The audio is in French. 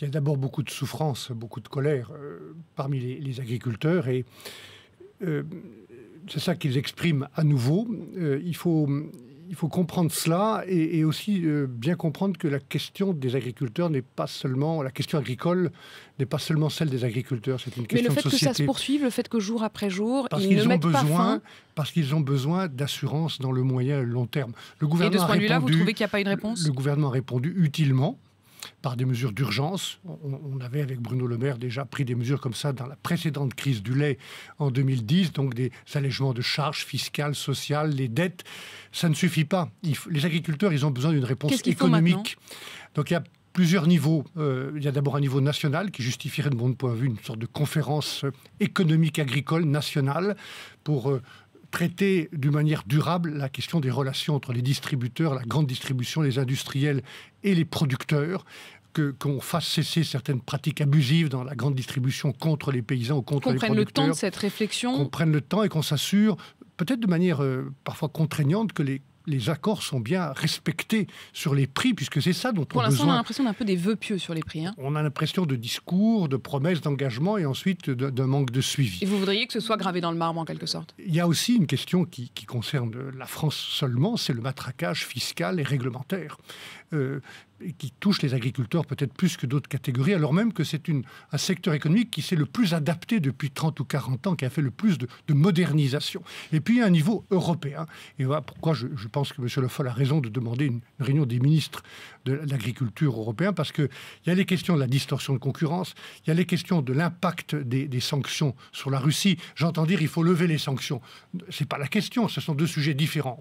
Il y a d'abord beaucoup de souffrance, beaucoup de colère parmi les agriculteurs et c'est ça qu'ils expriment à nouveau. Il faut comprendre cela et aussi bien comprendre que la question des agriculteurs n'est pas seulement... La question agricole n'est pas seulement celle des agriculteurs, c'est une question de société. Mais le fait que ça se poursuive, le fait que jour après jour, parce ils ne mettent pas fin... Parce qu'ils ont besoin d'assurance dans le moyen et le long terme. Le gouvernement et de ce point de vue-là, vous trouvez qu'il n'y a pas une réponse? Le gouvernement a répondu utilement, par des mesures d'urgence. On avait, avec Bruno Le Maire, déjà pris des mesures comme ça dans la précédente crise du lait en 2010, donc des allègements de charges fiscales, sociales, les dettes. Ça ne suffit pas. Les agriculteurs, ils ont besoin d'une réponse économique. Donc il y a plusieurs niveaux. Il y a d'abord un niveau national qui justifierait, de mon point de vue, une sorte de conférence économique agricole nationale pour... traiter d'une manière durable la question des relations entre les distributeurs, la grande distribution, les industriels et les producteurs, qu'on fasse cesser certaines pratiques abusives dans la grande distribution contre les paysans ou contre les producteurs. Qu'on prenne le temps de cette réflexion. Qu'on prenne le temps et qu'on s'assure, peut-être de manière parfois contraignante, que les accords sont bien respectés sur les prix, puisque c'est ça dont on a besoin. Pour l'instant, on a l'impression d'un peu des vœux pieux sur les prix. On a l'impression de discours, de promesses, d'engagement et ensuite d'un manque de suivi. Et vous voudriez que ce soit gravé dans le marbre en quelque sorte? Il y a aussi une question qui concerne la France seulement, c'est le matraquage fiscal et réglementaire. Qui touche les agriculteurs peut-être plus que d'autres catégories, alors même que c'est un secteur économique qui s'est le plus adapté depuis 30 ou 40 ans, qui a fait le plus de modernisation. Et puis, à un niveau européen. Et voilà pourquoi je pense que M. Le Foll a raison de demander une réunion des ministres de l'agriculture européens, parce qu'il y a les questions de la distorsion de concurrence, il y a les questions de l'impact des sanctions sur la Russie. J'entends dire qu'il faut lever les sanctions. Ce n'est pas la question, ce sont deux sujets différents.